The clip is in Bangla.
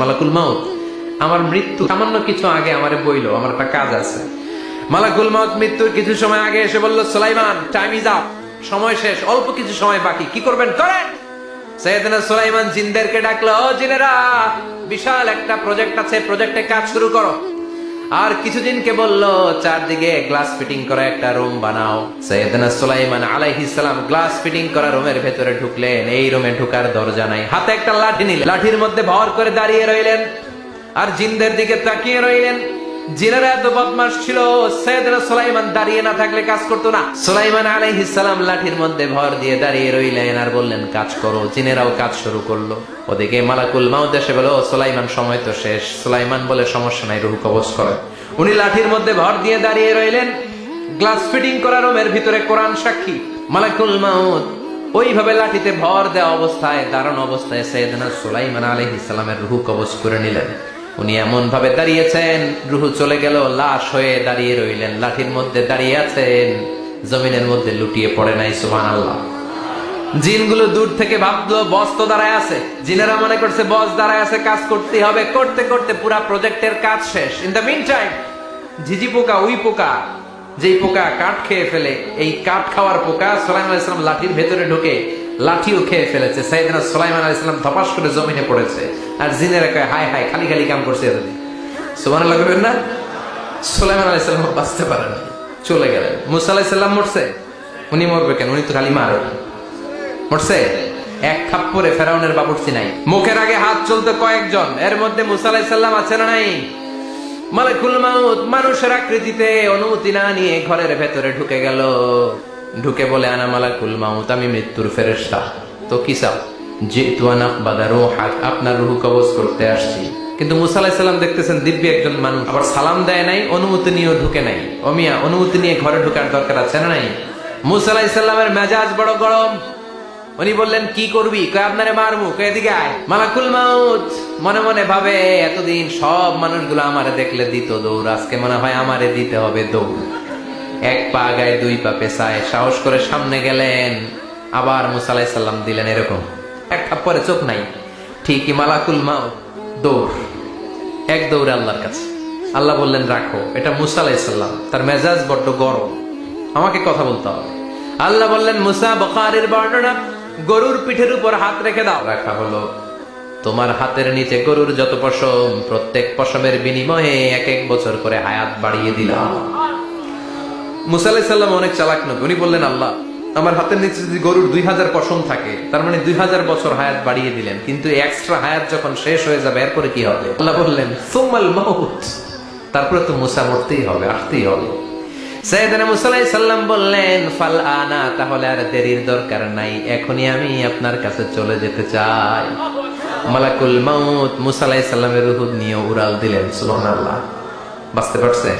মালাকুল মাউত, আমার মৃত্যু সামান্য কিছু আগে আমারে বইলো, আমার একটা কাজ আছে। মালাকুল মাউত মৃত্যুর কিছু সময় আগে এসে বলল, সুলাইমান টাইম ইজ আপ, সময় শেষ, অল্প কিছু সময় বাকি, কি করবেন করেন। সাইয়েদনা সুলাইমান জিনদেরকে ডাকলো, ও জিনেরা, বিশাল একটা প্রজেক্ট আছে, প্রজেক্টে কাজ শুরু করো। আর কিছু জিনকে বলল, চারদিকে গ্লাস ফিটিং করা একটা রুম বানাও। সাইয়েদনা সুলাইমান আলাইহিস সালাম গ্লাস ফিটিং করা রুমের ভেতরে ঢুকলেন। এই রুমে ঢুকার দরজা নাই, হাতে একটা লাঠি নিলেন, লাঠির মধ্যে ভর করে দাঁড়িয়ে রইলেন আর জিনদের দিকে তাকিয়ে রইলেন। জিনেরা এত বদমাশ ছিল, সাইয়েদনা সুলাইমান দাঁড়িয়ে না থাকলে কাজ করতো না। সুলাইমান আলাইহিস সালাম লাঠির মধ্যে ভর দিয়ে দাঁড়িয়ে রইলেন আর বললেন, কাজ করো। জিনেরাও কাজ শুরু করলো। ওদিকে মালাকুল মাউত এসে বলল, সুলাইমান সময় তো শেষ। সুলাইমান বলে, সমস্যা নাই, রূহ কবজ করে। উনি লাঠির মধ্যে ভর দিয়ে দাঁড়িয়ে রইলেন। গ্লাস ফিটিং করা রুমের ভিতরে কোরআন সাক্ষী, মালাকুল মাউত ওইভাবে লাঠিতে ভর দেওয়া অবস্থায়, দাঁড়ানো অবস্থায় সাইয়েদনা সুলাইমান আলাইহিস সালামের রূহ কবজ করে নিলেন। উনি এমন ভাবে দাঁড়িয়েছেন, রূহ চলে গেল, লাশ হয়ে দাঁড়িয়ে রইলেন। লাঠির মধ্যে দাঁড়িয়ে আছেন, জমিনের মধ্যে লুটিয়ে পড়ে নাই। সুবহানাল্লাহ। জিনগুলো দূর থেকে ভাবলো বস তো দাঁড়ায় আছে। জিনেরা মনে করছে বস দাঁড়ায় আছে, কাজ করতে হবে। করতে করতে পুরা প্রজেক্টের কাজ শেষ। ইন দ্য মিন টাইম ঝিঝি পোকা, উই পোকা, যেই পোকা কাঠ খেয়ে ফেলে, এই কাঠ খাওয়ার পোকা সুলাইমান আলাইহিস সালাম লাঠির ভেতরে ঢুকে লাঠিও খেয়ে ফেলেছে। সাইয়েদনা সুলাইমান আলাইহিস সালাম ধপাস করে জমিনে পড়েছে। আর জিনেরা কয়, হায় হায়, খালি খালি কাম করছে এতদিন। সুবহানাল্লাহ করবেন না? সুলাইমান আলাইহিস সালাম বাঁচতে পারেন, চলে গেলেন। মুসা আলাইহিস সালাম মরছে, উনি মরবে কেন? উনি তো খালি মারে। মরছে এক থাপ্পড়ে, ফেরাউনের বাবুর্চি নাই। মুখের আগে হাত চলতে কয়েকজন, এর মধ্যে মুসা আলাইহিস সালাম আছে না নাই? মালাকুল মাউত মানুষের আকৃতিতে, অনুমতি না নিয়ে ঘরের ভেতরে ঢুকে গেল। ঢুকে বলে, আনা মালাকুল মাউত, আমি মৃত্যুর ফেরেশতা। তো কি চাও? জিতু আন আকবাদা রূহাক, আপনার রূহ কবজ করতে আসছি। কিন্তু মুসা আলাইহিস সালাম দেখতেছেন দিব্য একজন মানুষ, আবার সালাম দেয় নাই, অনুমতি নিয়েও ঢুকে নাই। অমিয়া, অনুমতি নিয়ে ঘরে ঢোকার দরকার আছে না নাই? মুসা আলাইহিস সালামের মেজাজ বড় গরম। উনি বললেন, কি করবি? কয়, আপনারে মারমু। কয়, এদিকে আয়। মালাকুল মাউত মনে মনে ভাবে, এতদিন সব মানুষগুলো আমারে দেখলে দিত দৌড়, আজকে মনে হয় আমারে দিতে হবে দৌড়। এক পা আগায়, দুই পা পেছায়, সাহস করে সামনে গেলেন। আবার মুসা আলাইহিস সালাম দিলেন এরকম এক থাপ্পড়ে, চোখ নাই। ঠিকই মালাকুল মাউত দৌড়, এক দৌড়ে আল্লাহর কাছে। আল্লাহ বললেন, রাখো, এটা মুসা আলাইহিস সালাম, তার মেজাজ বড্ড গরম, আমাকে কথা বলতে হবে। আল্লাহ বললেন, মুসা, বুখারীর বর্ণনা, গরুর পিঠের উপর হাত রেখে দাও। রাখা হলো। তোমার হাতের নিচে গরুর যত পশম, প্রত্যেক পশমের বিনিময়ে এক এক বছর করে হায়াত বাড়িয়ে দিলাম। মুসা আলাইহিস সালাম অনেক চালাক নবী। উনি বললেন, আল্লাহ, আমার হাতের নিচে যদি গরুর 2000 পশম থাকে, তার মানে 2000 বছর হায়াত বাড়িয়ে দিলেন, কিন্তু এক্সট্রা হায়াত যখন শেষ হয়ে যাবে, এরপরে কি হবে? আল্লাহ বললেন, সুম্মাল মাউত, তারপরে তো মুসা মরতেই হবে, আসতেই হবে। সাইয়েদনা মুসা আলাইহিস সালাম বললেন, ফাল আনা, তাহলে আর দেরির দরকার নাই, এখনই আমি আপনার কাছে চলে যেতে চাই। মালাকুল মাউত মুসা আলাইহিস সালামের রূহ নিয়ে উড়াল দিলেন। সুবহানাল্লাহ। বাঁচতে পারছে?